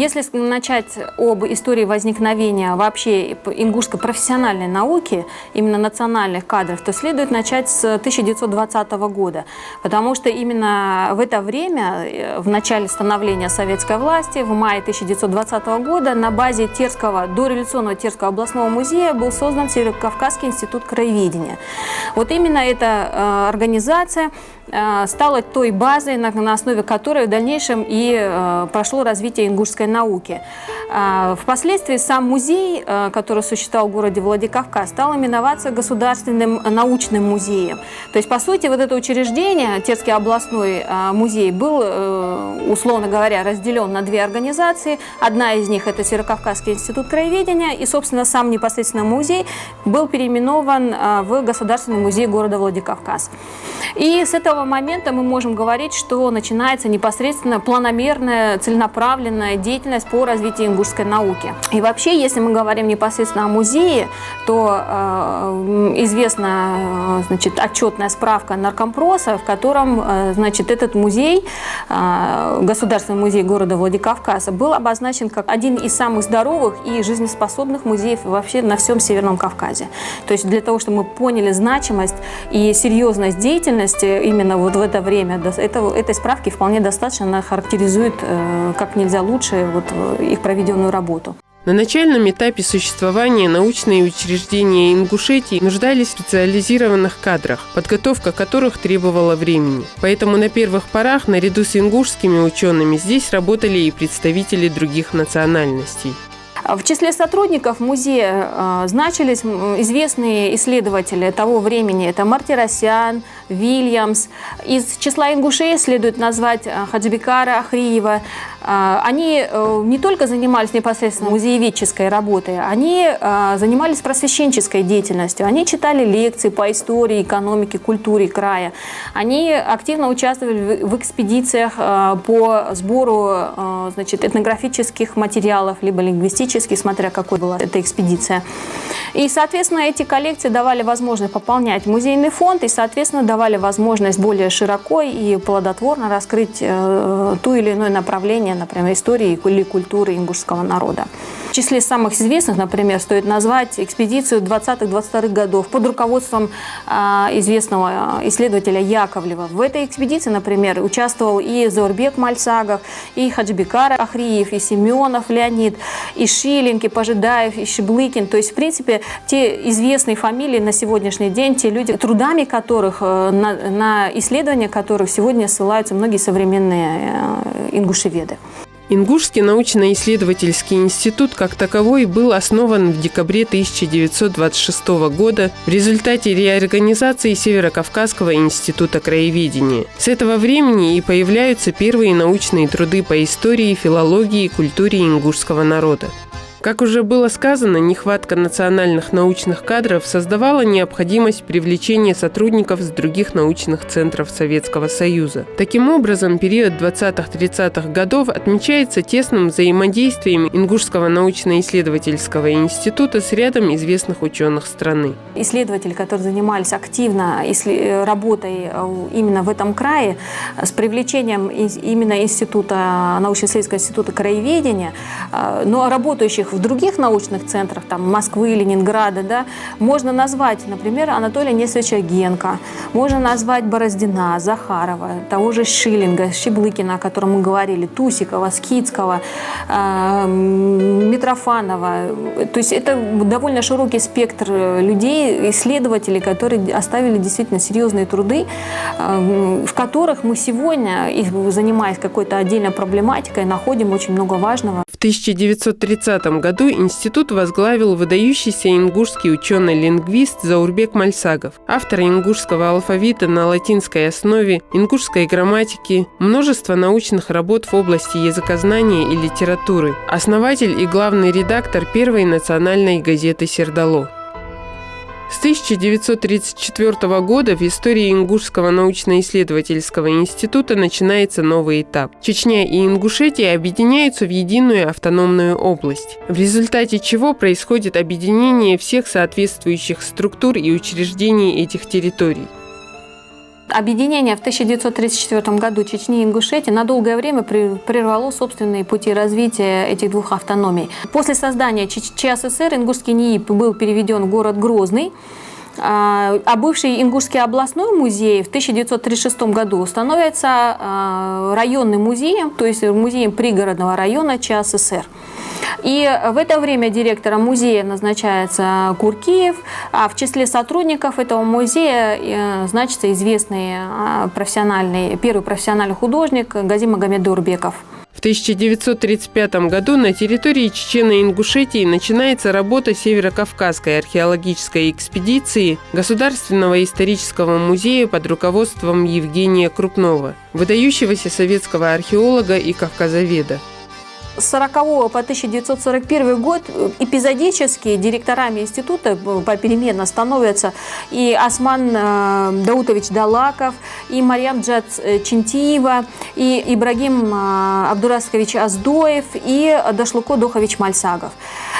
Если начать об истории возникновения вообще ингушской профессиональной науки, именно национальных кадров, то следует начать с 1920 года, потому что именно в это время, в начале становления советской власти, в мае 1920 года, на базе дореволюционного Терского областного музея был создан Северокавказский институт краеведения. Вот именно эта организация стала той базой, на основе которой в дальнейшем и прошло развитие ингушской науки. Впоследствии сам музей, который существовал в городе Владикавказ, стал именоваться Государственным научным музеем. То есть, по сути, вот это учреждение, Терский областной музей, был, условно говоря, разделен на две организации. Одна из них – это Северокавказский институт краеведения, и, собственно, сам непосредственно музей был переименован в Государственный музей города Владикавказ. И с этого момента мы можем говорить, что начинается непосредственно планомерная, целенаправленная деятельность по развитию ингушской науки. И вообще, если мы говорим непосредственно о музее, то известна, значит, отчетная справка Наркомпроса, в котором, значит, этот музей, Государственный музей города Владикавказа, был обозначен как один из самых здоровых и жизнеспособных музеев вообще на всем Северном Кавказе. То есть для того, чтобы мы поняли значимость и серьезность деятельности именно вот в это время, этой справки вполне достаточно, она характеризует как нельзя лучше вот их проведенную работу. На начальном этапе существования научные учреждения Ингушетии нуждались в специализированных кадрах, подготовка которых требовала времени. Поэтому на первых порах наряду с ингушскими учеными здесь работали и представители других национальностей. В числе сотрудников музея значились известные исследователи того времени. Это Мартиросян, Вильямс. Из числа ингушей следует назвать Хаджибекара Ахриева. Они не только занимались непосредственно музееведческой работой, они занимались просвещенческой деятельностью. Они читали лекции по истории, экономике, культуре края. Они активно участвовали в экспедициях по сбору, значит, этнографических материалов, либо лингвистических, смотря какой была эта экспедиция. И, соответственно, эти коллекции давали возможность пополнять музейный фонд и, соответственно, давали возможность более широко и плодотворно раскрыть ту или иное направление, например, истории или культуры ингушского народа. В числе самых известных, например, стоит назвать экспедицию 20-22 годов под руководством известного исследователя Яковлева. В этой экспедиции, например, участвовал и Заурбек Мальсагов, и Хаджибекар Ахриев, и Семенов Леонид, и Шилинг, и Пожидаев, и Шиблыкин. То есть, в принципе, те известные фамилии на сегодняшний день, те люди, трудами которых, на исследования которых сегодня ссылаются многие современные ингушеведы. Ингушский научно-исследовательский институт как таковой был основан в декабре 1926 года в результате реорганизации Северокавказского института краеведения. С этого времени и появляются первые научные труды по истории, филологии и культуре ингушского народа. Как уже было сказано, нехватка национальных научных кадров создавала необходимость привлечения сотрудников с других научных центров Советского Союза. Таким образом, период 20-30-х годов отмечается тесным взаимодействием Ингушского научно-исследовательского института с рядом известных ученых страны. Исследователи, которые занимались активно работой именно в этом крае, с привлечением именно института, научно-исследовательского института краеведения, но работающих в других научных центрах, там, Москвы, Ленинграда, да, можно назвать, например, Анатолия Несовича Генка, можно назвать Бороздина, Захарова, того же Шиллинга, Щеблыкина, о котором мы говорили, Тусикова, Скидского, Митрофанова. То есть это довольно широкий спектр людей, исследователей, которые оставили действительно серьезные труды, в которых мы сегодня, занимаясь какой-то отдельной проблематикой, находим очень много важного. В 1930 году институт возглавил выдающийся ингушский ученый-лингвист Заурбек Мальсагов, автор ингушского алфавита на латинской основе, ингушской грамматики, множество научных работ в области языкознания и литературы, основатель и главный редактор первой национальной газеты «Сердало». С 1934 года в истории Ингушского научно-исследовательского института начинается новый этап. Чечня и Ингушетия объединяются в единую автономную область, в результате чего происходит объединение всех соответствующих структур и учреждений этих территорий. Объединение в 1934 году Чечни и Ингушетии на долгое время прервало собственные пути развития этих двух автономий. После создания ЧССР ингушский НИИ был переведен в город Грозный, а бывший Ингушский областной музей в 1936 году становится районным музеем, то есть музеем пригородного района ЧССР. И в это время директором музея назначается Куркиев, а в числе сотрудников этого музея значится известный первый профессиональный художник Гази Магомед-Дурбеков. В 1935 году на территории Чечено-Ингушетии начинается работа Северо-Кавказской археологической экспедиции Государственного исторического музея под руководством Евгения Крупнова, выдающегося советского археолога и кавказоведа. С 1940 по 1941 год эпизодически директорами института попеременно становятся и Осман Даутович Далаков, и Марьям Джад Чинтиева, и Ибрагим Абдураскович Аздоев, и Дашлуко Дохович Мальсагов.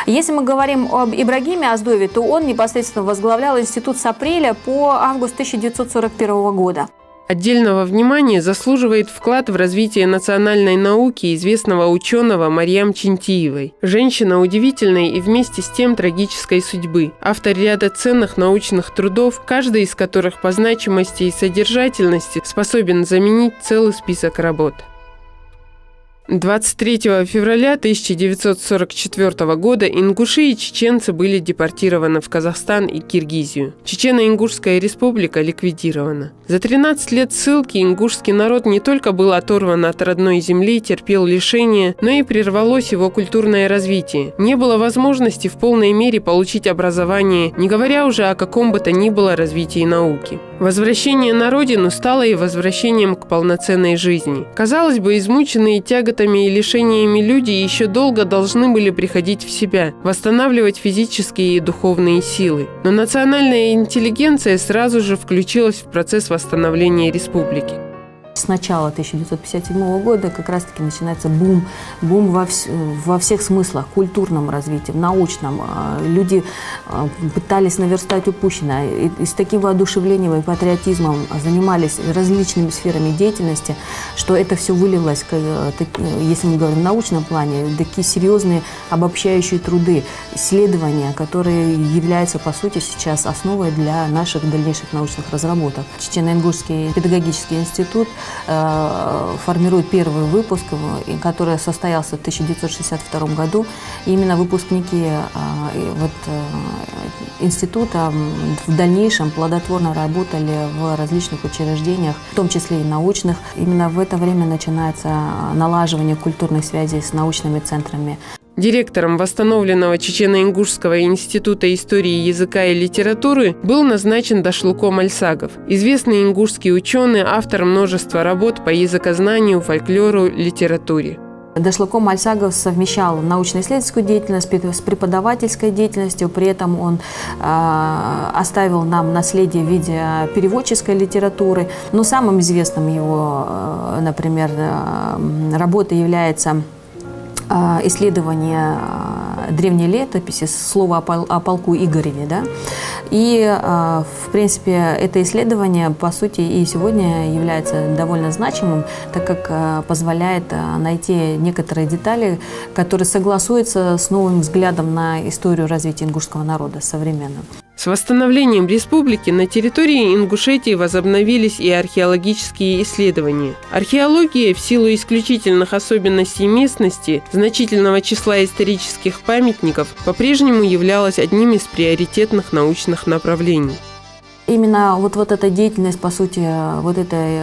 Если мы говорим об Ибрагиме Аздоеве, то он непосредственно возглавлял институт с апреля по август 1941 года. Отдельного внимания заслуживает вклад в развитие национальной науки известного ученого Марьям Чинтиевой. Женщина удивительной и вместе с тем трагической судьбы. Автор ряда ценных научных трудов, каждый из которых по значимости и содержательности способен заменить целый список работ. 23 февраля 1944 года ингуши и чеченцы были депортированы в Казахстан и Киргизию. Чечено-Ингушская республика ликвидирована. За 13 лет ссылки ингушский народ не только был оторван от родной земли, терпел лишения, но и прервалось его культурное развитие. Не было возможности в полной мере получить образование, не говоря уже о каком бы то ни было развитии науки. Возвращение на родину стало и возвращением к полноценной жизни. Казалось бы, измученные тяготами и лишениями люди еще долго должны были приходить в себя, восстанавливать физические и духовные силы. Но национальная интеллигенция сразу же включилась в процесс восстановления республики. С начала 1957 года как раз-таки начинается бум во всех смыслах, культурном развитии, научном. Люди пытались наверстать упущенное. И с таким воодушевлением и патриотизмом занимались различными сферами деятельности, что это все вылилось, если мы говорим в научном плане, такие серьезные обобщающие труды, исследования, которые являются, по сути, сейчас основой для наших дальнейших научных разработок. Чечено-Ингушский педагогический институт формирует первый выпуск, который состоялся в 1962 году. И именно выпускники института в дальнейшем плодотворно работали в различных учреждениях, в том числе и научных. Именно в это время начинается налаживание культурных связей с научными центрами. Директором восстановленного Чечено-Ингушского института истории языка и литературы был назначен Дашлуко Мальсагов, известный ингушский ученый, автор множества работ по языкознанию, фольклору, литературе. Дашлуко Мальсагов совмещал научно-исследовательскую деятельность с преподавательской деятельностью, при этом он оставил нам наследие в виде переводческой литературы. Но самым известным его, например, работой является исследование древней летописи, слово о полку Игореве. Да? И, в принципе, это исследование, по сути, и сегодня является довольно значимым, так как позволяет найти некоторые детали, которые согласуются с новым взглядом на историю развития ингушского народа современным. С восстановлением республики на территории Ингушетии возобновились и археологические исследования. Археология, в силу исключительных особенностей местности, значительного числа исторических памятников, по-прежнему являлась одним из приоритетных научных направлений. Именно вот эта деятельность, по сути, вот этой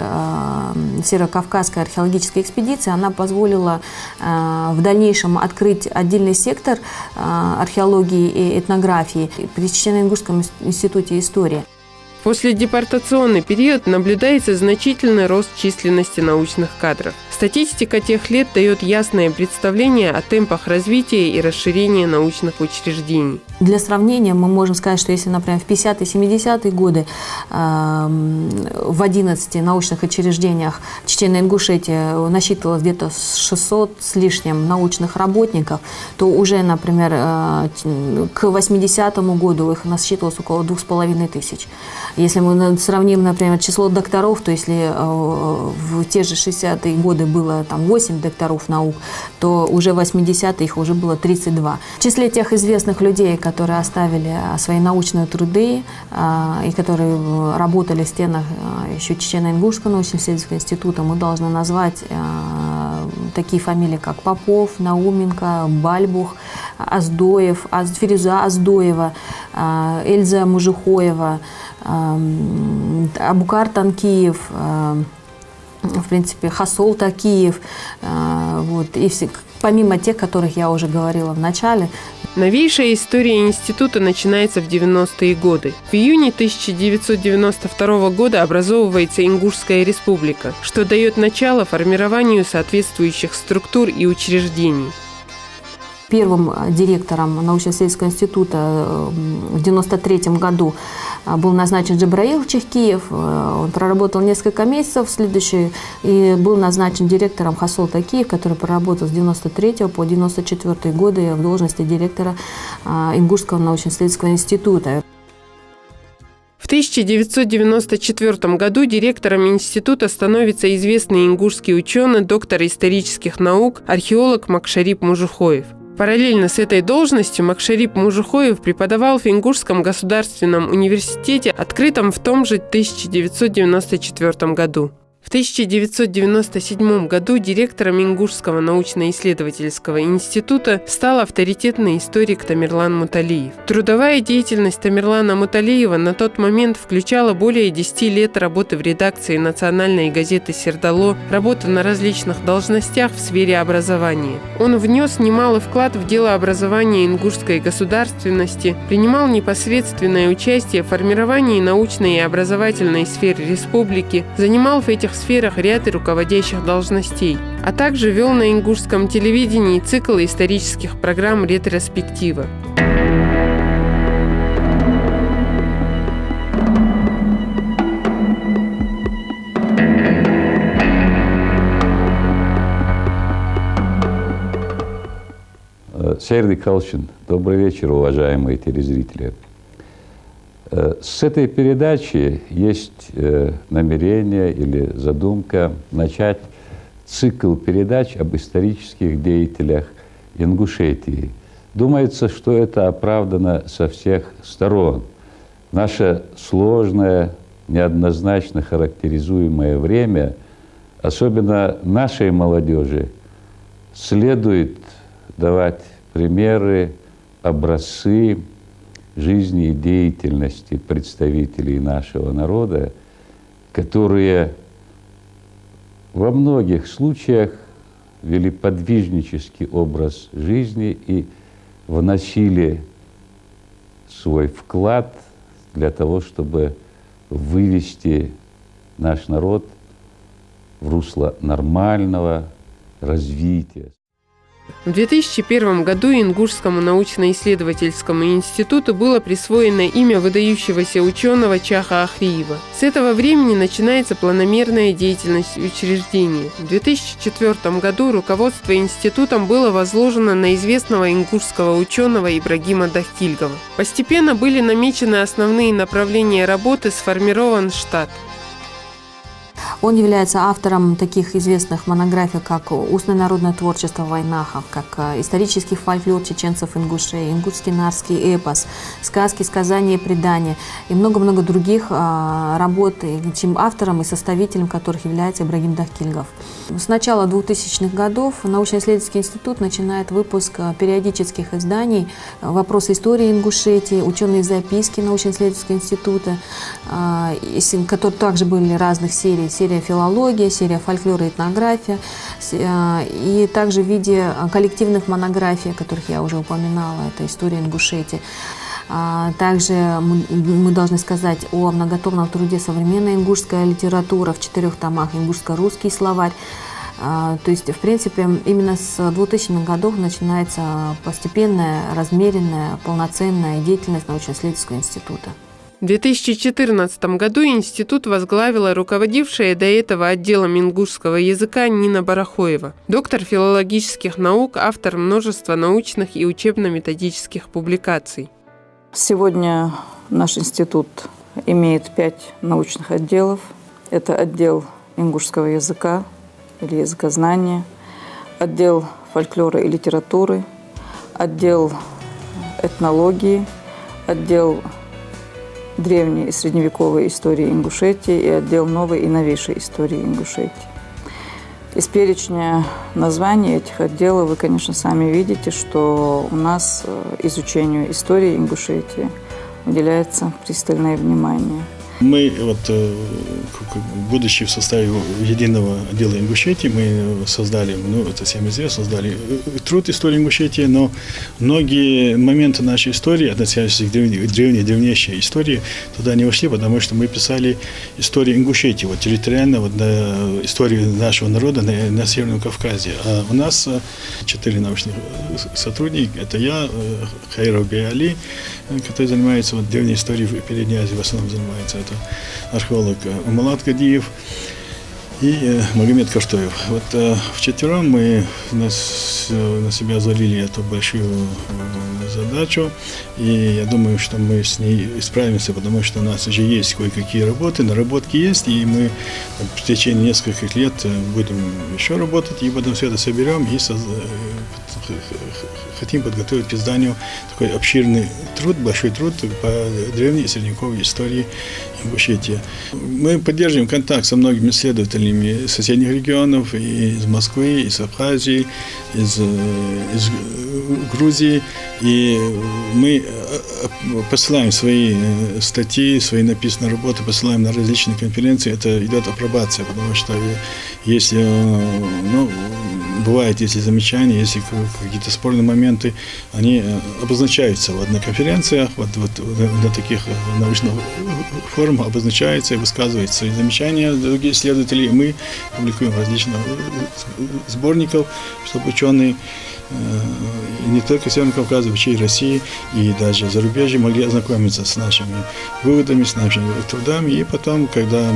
Северо-Кавказской археологической экспедиции, она позволила в дальнейшем открыть отдельный сектор археологии и этнографии при Чечено-Ингушском институте истории. После депортационный период наблюдается значительный рост численности научных кадров. Статистика тех лет дает ясное представление о темпах развития и расширения научных учреждений. Для сравнения мы можем сказать, что если, например, в 50-е, 70-е годы в 11 научных учреждениях Чечено-Ингушетии насчитывалось где-то 600 с лишним научных работников, то уже, например, к 80-му году их насчитывалось около 2500. Если мы сравним, например, число докторов, то если в те же 60-е годы было там 8 докторов наук, то уже в 80-е их уже было 32. В числе тех известных людей, которые оставили свои научные труды и которые работали в стенах еще Чечено-Ингушского научно-исследовательского института, мы должны назвать такие фамилии, как Попов, Науменко, Бальбух, Оздоев, Фирюза Оздоева, Эльза Мужухоева, Абукар Танкиев, в принципе, Хасол Такиев, вот, и все, помимо тех, которых я уже говорила в начале. Новейшая история института начинается в 90-е годы. В июне 1992 года образовывается Ингушская республика, что дает начало формированию соответствующих структур и учреждений. Первым директором научно-исследовательского института в 1993 году был назначен Джабраил Чехкиев. Он проработал несколько месяцев, следующий, и был назначен директором Хасол Такиев, который проработал с 1993 по 1994 годы в должности директора Ингушского научно-исследовательского института. В 1994 году директором института становится известный ингушский ученый, доктор исторических наук, археолог Макшарип Мужухоев. Параллельно с этой должностью Макшарип Мужухоев преподавал в Ингушском государственном университете, открытом в том же 1994 году. В 1997 году директором Ингушского научно-исследовательского института стал авторитетный историк Тамерлан Муталиев. Трудовая деятельность Тамерлана Муталиева на тот момент включала более 10 лет работы в редакции национальной газеты «Сердало», работы на различных должностях в сфере образования. Он внес немалый вклад в дело образования ингушской государственности, принимал непосредственное участие в формировании научной и образовательной сфер республики, занимал в этих сферах ряд руководящих должностей, а также вел на ингушском телевидении цикл исторических программ «Ретроспектива». Сейрди Калчин, добрый вечер, уважаемые телезрители. С этой передачи есть намерение или задумка начать цикл передач об исторических деятелях Ингушетии. Думается, что это оправдано со всех сторон. Наше сложное, неоднозначно характеризуемое время, особенно нашей молодежи, следует давать примеры, образцы жизни и деятельности представителей нашего народа, которые во многих случаях вели подвижнический образ жизни и вносили свой вклад для того, чтобы вывести наш народ в русло нормального развития. В 2001 году Ингушскому научно-исследовательскому институту было присвоено имя выдающегося ученого Чаха Ахриева. С этого времени начинается планомерная деятельность учреждения. В 2004 году руководство институтом было возложено на известного ингушского ученого Ибрагима Дахтильгова. Постепенно были намечены основные направления работы, сформирован штат. Он является автором таких известных монографий, как «Устное народное творчество вайнахов», как «Исторический фольклор чеченцев-ингушей», «Ингушский нарский эпос», «Сказки, сказания и предания» и много-много других работ, чем автором и составителем которых является Ибрагим Дахтильгов. С начала 2000-х годов научно-исследовательский институт начинает выпуск периодических изданий «Вопросы истории Ингушетии», «Ученые записки» научно-исследовательского института, которые также были разных серий. Серия филология, серия фольклор и этнография, и также в виде коллективных монографий, о которых я уже упоминала, это история Ингушетии. Также мы должны сказать о многотомном труде «Современная ингушская литература» в 4 томах, ингушско-русский словарь. То есть, в принципе, именно с 2000-х годов начинается постепенная, размеренная, полноценная деятельность научно-исследовательского института. В 2014 году институт возглавила руководившая до этого отделом ингушского языка Нина Барахоева, доктор филологических наук, автор множества научных и учебно-методических публикаций. Сегодня наш институт имеет 5 научных отделов. Это отдел ингушского языка или языкознания, отдел фольклора и литературы, отдел этнологии, отдел древней и средневековой истории Ингушетии и отдел новой и новейшей истории Ингушетии. Из перечня названий этих отделов вы, конечно, сами видите, что у нас изучению истории Ингушетии уделяется пристальное внимание. Мы, будучи в составе единого отдела Ингушетии, мы создали, это всем известно, создали труд истории Ингушетии, но многие моменты нашей истории, относящиеся к древнейшей истории, туда не вошли, потому что мы писали историю Ингушетии, территориально, историю нашего народа на Северном Кавказе. А у нас 4 научных сотрудника, это я, Хайров Бейали, который занимается древней историей в Передней Азии, в основном занимается. Это археолог Умалат Гадиев и Магомед Каштоев. Вчетвером мы на себя взвалили эту большую задачу, и я думаю, что мы с ней справимся, потому что у нас уже есть кое-какие работы, наработки есть, и мы в течение нескольких лет будем еще работать, и потом все это соберем и хотим подготовить к изданию такой обширный труд, большой труд по древней и средневековой истории Ингушетии. Мы поддерживаем контакт со многими исследователями из соседних регионов, и из Москвы, из Абхазии, из Грузии, и мы посылаем свои статьи, свои написанные работы, посылаем на различные конференции, это идет апробация, потому что если, бывает, если замечания, если какие-то спорные моменты, они обозначаются на конференциях, на таких научных форумах обозначаются и высказывают свои замечания другие исследователи, и мы публикуем различных сборников, чтобы ученые не только Северного Кавказа, вообще и России, и даже зарубежья могли ознакомиться с нашими выводами, с нашими трудами, и потом, когда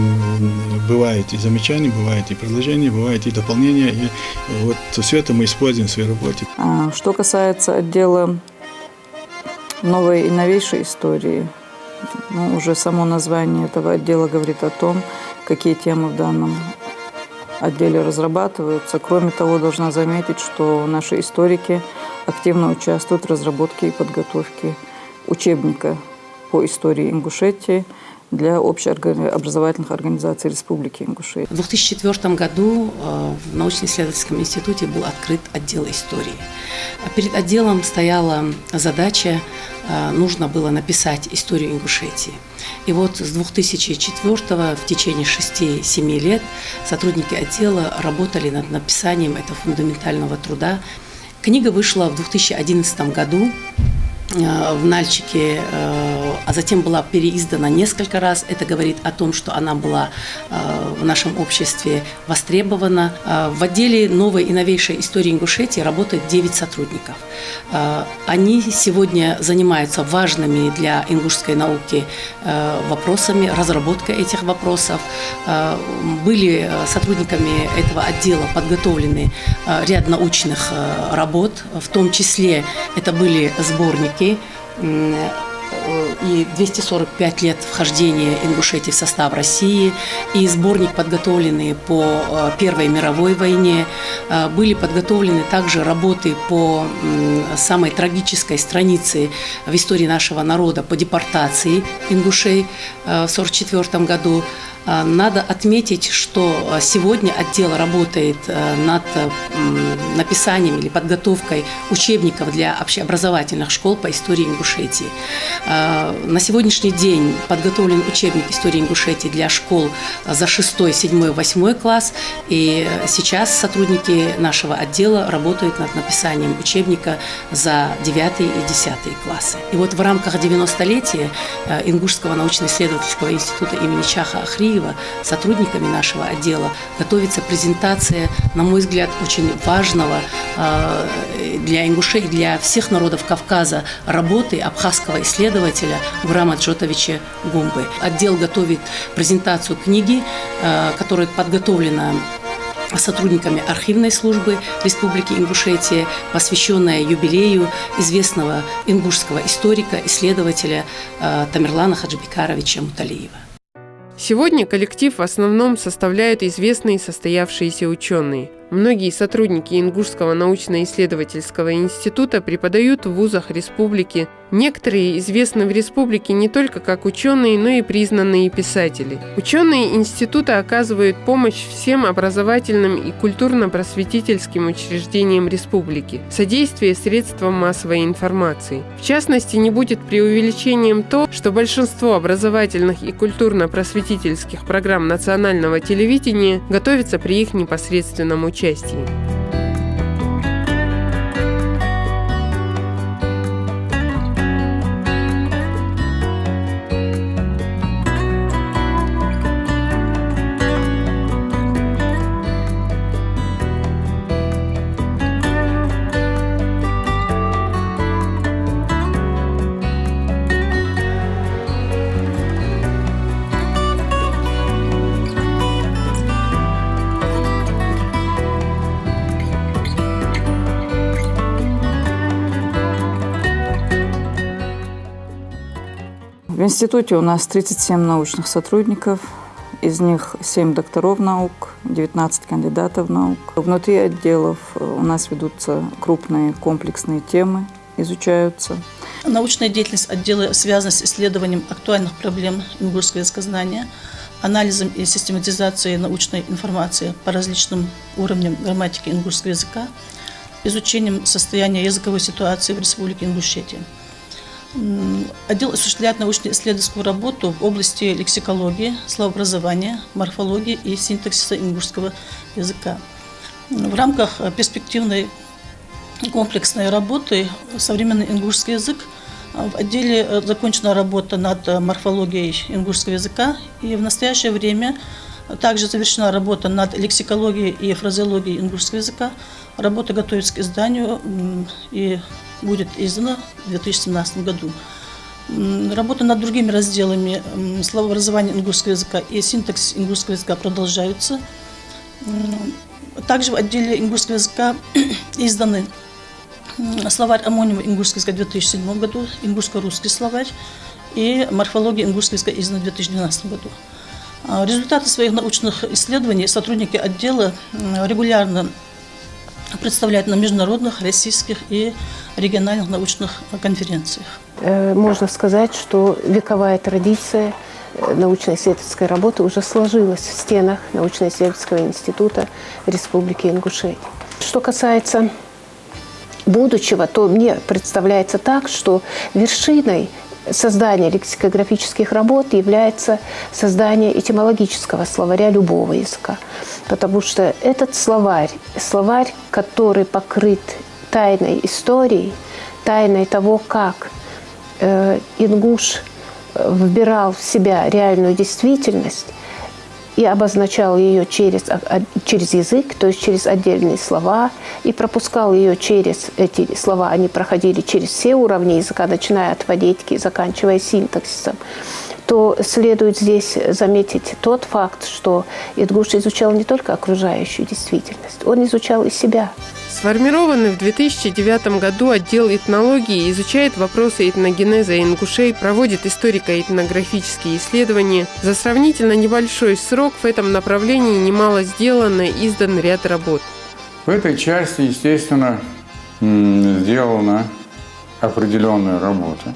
бывает и замечания, бывает и предложения, бывает и дополнения, и все это мы используем в своей работе. Что касается отдела новой и новейшей истории, уже само название этого отдела говорит о том, какие темы в данном отделе разрабатываются. Кроме того, должна заметить, что наши историки активно участвуют в разработке и подготовке учебника по истории Ингушетии для общеобразовательных организаций Республики Ингушетия. В 2004 году в научно-исследовательском институте был открыт отдел истории. Перед отделом стояла задача, нужно было написать историю Ингушетии. И с 2004 в течение 6-7 лет сотрудники отдела работали над написанием этого фундаментального труда. Книга вышла в 2011 году в Нальчике, а затем была переиздана несколько раз. Это говорит о том, что она была в нашем обществе востребована. В отделе новой и новейшей истории Ингушетии работает 9 сотрудников. Они сегодня занимаются важными для ингушской науки вопросами, разработкой этих вопросов. Были сотрудниками этого отдела подготовлены ряд научных работ, в том числе это были сборники и 245 лет вхождения Ингушетии в состав России, и сборник, подготовленный по Первой мировой войне. Были подготовлены также работы по самой трагической странице в истории нашего народа, по депортации ингушей в 1944 году. Надо отметить, что сегодня отдел работает над написанием или подготовкой учебников для общеобразовательных школ по истории Ингушетии. На сегодняшний день подготовлен учебник истории Ингушетии для школ за 6, 7, 8 класс, и сейчас сотрудники нашего отдела работают над написанием учебника за 9 и 10 классы. И в рамках 90-летия Ингушского научно-исследовательского института имени Чаха Ахри Муталиева, сотрудниками нашего отдела, готовится презентация, на мой взгляд, очень важного для ингушей, для всех народов Кавказа работы абхазского исследователя Гурама Джотовича Гумбы. Отдел готовит презентацию книги, которая подготовлена сотрудниками архивной службы Республики Ингушетия, посвященная юбилею известного ингушского историка, исследователя Тамерлана Хаджибекаровича Муталиева. Сегодня коллектив в основном составляют известные состоявшиеся ученые. Многие сотрудники Ингушского научно-исследовательского института преподают в вузах республики. Некоторые известны в республике не только как ученые, но и признанные писатели. Ученые института оказывают помощь всем образовательным и культурно-просветительским учреждениям республики, содействие средствам массовой информации. В частности, не будет преувеличением то, что большинство образовательных и культурно-просветительских программ национального телевидения готовятся при их непосредственном участии. В институте у нас 37 научных сотрудников, из них 7 докторов наук, 19 кандидатов наук. Внутри отделов у нас ведутся крупные комплексные темы, изучаются. Научная деятельность отдела связана с исследованием актуальных проблем ингушского языкознания, анализом и систематизацией научной информации по различным уровням грамматики ингушского языка, изучением состояния языковой ситуации в Республике Ингушетия. Отдел осуществляет научно-исследовательскую работу в области лексикологии, словообразования, морфологии и синтаксиса ингушского языка. В рамках перспективной комплексной работы «Современный ингушский язык» в отделе закончена работа над морфологией ингушского языка, и в настоящее время также завершена работа над лексикологией и фразеологией ингушского языка. Работа готовится к изданию и будет издана в 2017 году. Работа над другими разделами словообразования ингушского языка и синтаксис ингушского языка продолжаются. Также в отделе ингушского языка изданы словарь амонима ингушского языка в 2007 году, ингушско-русский словарь и морфология ингушского языка издана в 2012 году. Результаты своих научных исследований сотрудники отдела регулярно представляют на международных, российских и региональных научных конференциях. Можно сказать, что вековая традиция научно-исследовательской работы уже сложилась в стенах научно-исследовательского института Республики Ингушетия. Что касается будущего, то мне представляется так, что вершиной создания лексикографических работ является создание этимологического словаря любого языка. Потому что этот словарь, который покрыт тайной историей, тайной того, как ингуш вбирал в себя реальную действительность и обозначал ее через язык, то есть через отдельные слова, и пропускал ее через эти слова. Они проходили через все уровни языка, начиная от фонетики, заканчивая синтаксисом. То следует здесь заметить тот факт, что ингуш изучал не только окружающую действительность, он изучал и себя. Сформированный в 2009 году отдел этнологии изучает вопросы этногенеза ингушей, проводит историко-этнографические исследования. За сравнительно небольшой срок в этом направлении немало сделано и издан ряд работ. В этой части, естественно, сделана определенная работа.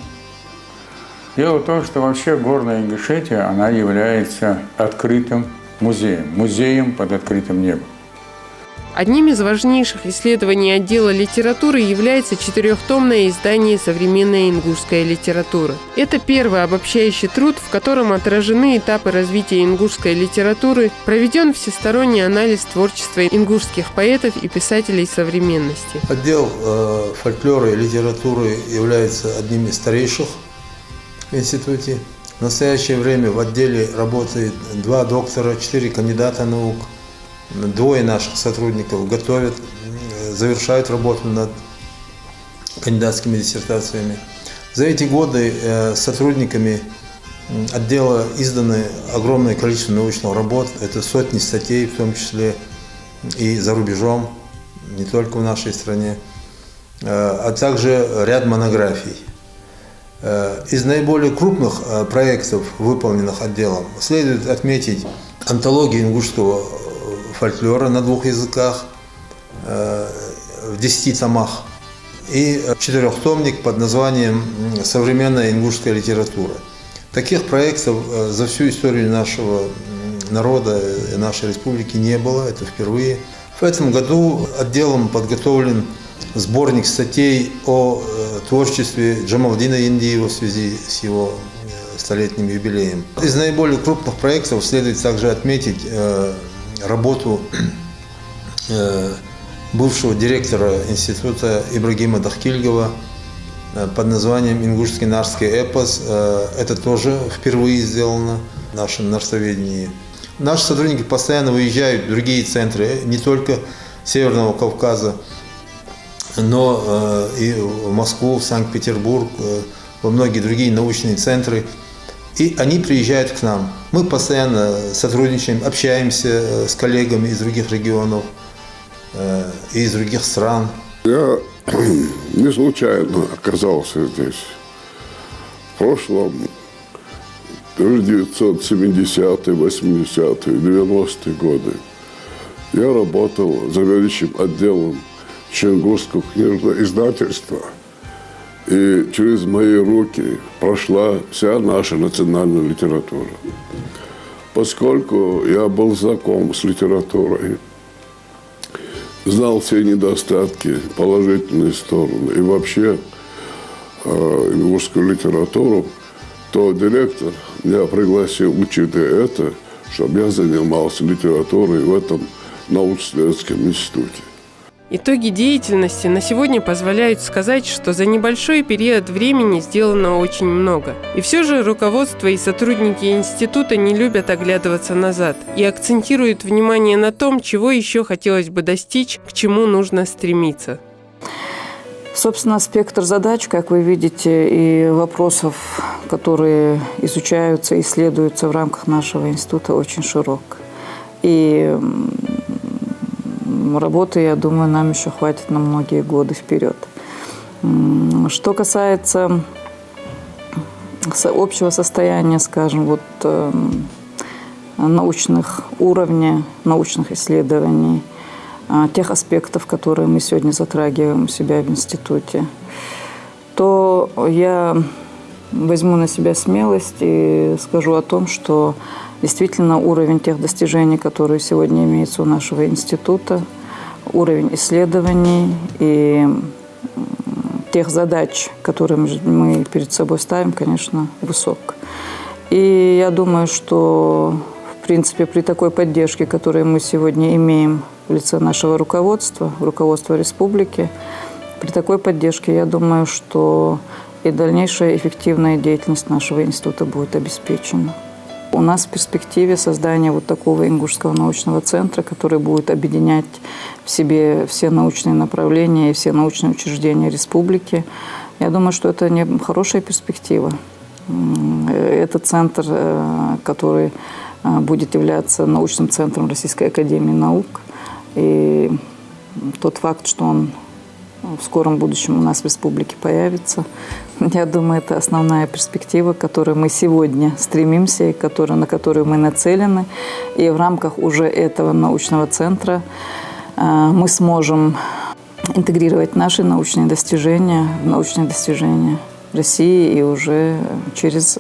Дело в том, что вообще Горная Ингушетия, она является открытым музеем под открытым небом. Одним из важнейших исследований отдела литературы является 4-томное издание «Современная ингушская литература». Это первый обобщающий труд, в котором отражены этапы развития ингушской литературы, проведен всесторонний анализ творчества ингушских поэтов и писателей современности. Отдел фольклора и литературы является одним из старейших в институте. В настоящее время в отделе работает 2 доктора, 4 кандидата наук. 2 наших сотрудников готовят, завершают работу над кандидатскими диссертациями. За эти годы сотрудниками отдела издано огромное количество научных работ. Это сотни статей, в том числе и за рубежом, не только в нашей стране, а также ряд монографий. Из наиболее крупных проектов, выполненных отделом, следует отметить антологию ингушского фольклора на 2 языках в 10 томах и 4-томник под названием «Современная ингушская литература». Таких проектов за всю историю нашего народа и нашей республики не было, это впервые. В этом году отделом подготовлен сборник статей о творчестве Джамалдина Яндиева в связи с его столетним юбилеем. Из наиболее крупных проектов следует также отметить работу бывшего директора института Ибрагима Дахкильгова под названием «Ингушский нарский эпос». Это тоже впервые сделано в нашем нарстоведении. Наши сотрудники постоянно выезжают в другие центры, не только Северного Кавказа, но и в Москву, в Санкт-Петербург, во многие другие научные центры. И они приезжают к нам. Мы постоянно сотрудничаем, общаемся с коллегами из других регионов и из других стран. Я не случайно оказался здесь. В прошлом 1970-е, 80-е, 90-е годы я работал заведующим отделом Ченгурского книжного издательства. И через мои руки прошла вся наша национальная литература. Поскольку я был знаком с литературой, знал все недостатки, положительные стороны и вообще ингушскую литературу, то директор меня пригласил, учитывая это, чтобы я занимался литературой в этом научно-исследовательском институте. Итоги деятельности на сегодня позволяют сказать, что за небольшой период времени сделано очень много. И все же руководство и сотрудники института не любят оглядываться назад и акцентируют внимание на том, чего еще хотелось бы достичь, к чему нужно стремиться. Собственно, спектр задач, как вы видите, и вопросов, которые изучаются, исследуются в рамках нашего института, очень широк. И работы, я думаю, нам еще хватит на многие годы вперед. Что касается общего состояния, скажем, вот, научных уровней, научных исследований, тех аспектов, которые мы сегодня затрагиваем у себя в институте, то я возьму на себя смелость и скажу о том, что действительно уровень тех достижений, которые сегодня имеются у нашего института, уровень исследований и тех задач, которые мы перед собой ставим, конечно, высок. И я думаю, что, в принципе, при такой поддержке, которую мы сегодня имеем в лице нашего руководства республики, при такой поддержке, я думаю, что и дальнейшая эффективная деятельность нашего института будет обеспечена. У нас в перспективе создание вот такого ингушского научного центра, который будет объединять в себе все научные направления и все научные учреждения республики. Я думаю, что это не хорошая перспектива. Это центр, который будет являться научным центром Российской академии наук. И тот факт, что он в скором будущем у нас в республике появится, я думаю, это основная перспектива, к которой мы сегодня стремимся и на которую мы нацелены. И в рамках уже этого научного центра мы сможем интегрировать наши научные достижения в научные достижения России и уже через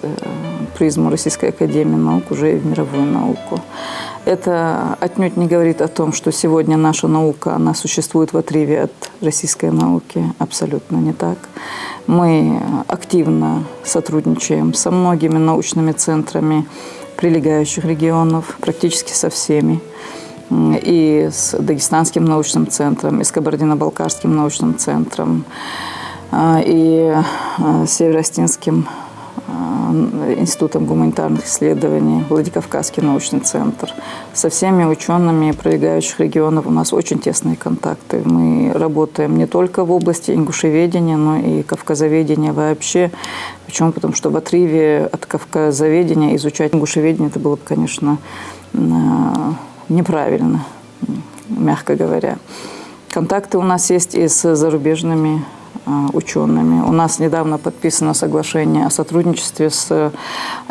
призму Российской академии наук уже и в мировую науку. Это отнюдь не говорит о том, что сегодня наша наука, она существует в отрыве от российской науки. Абсолютно не так. Мы активно сотрудничаем со многими научными центрами прилегающих регионов, практически со всеми. И с Дагестанским научным центром, и с Кабардино-Балкарским научным центром, и с Северо-Остинским Институтом гуманитарных исследований, Владикавказский научный центр. Со всеми учеными прилегающих регионов у нас очень тесные контакты. Мы работаем не только в области ингушеведения, но и кавказоведения вообще. Почему? Потому что в отрыве от кавказоведения изучать ингушеведение это было бы, конечно, неправильно, мягко говоря. Контакты у нас есть и с зарубежными учеными. У нас недавно подписано соглашение о сотрудничестве с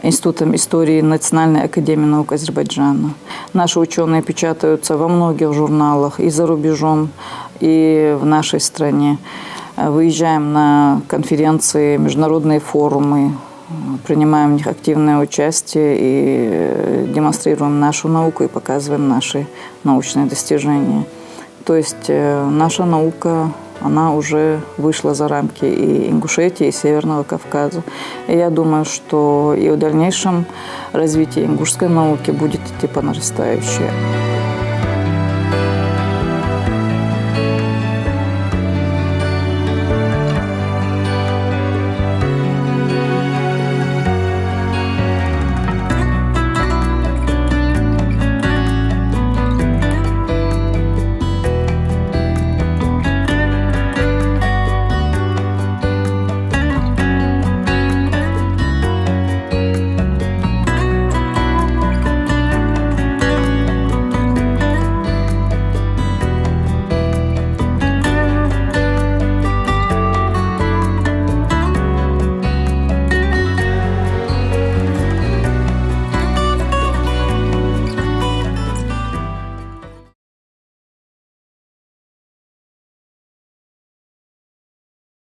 Институтом истории Национальной академии наук Азербайджана. Наши ученые печатаются во многих журналах и за рубежом, и в нашей стране. Выезжаем на конференции, международные форумы, принимаем в них активное участие и демонстрируем нашу науку и показываем наши научные достижения. То есть наша наука, она уже вышла за рамки и Ингушетии, и Северного Кавказа. И я думаю, что и в дальнейшем развитие ингушской науки будет идти по нарастающей.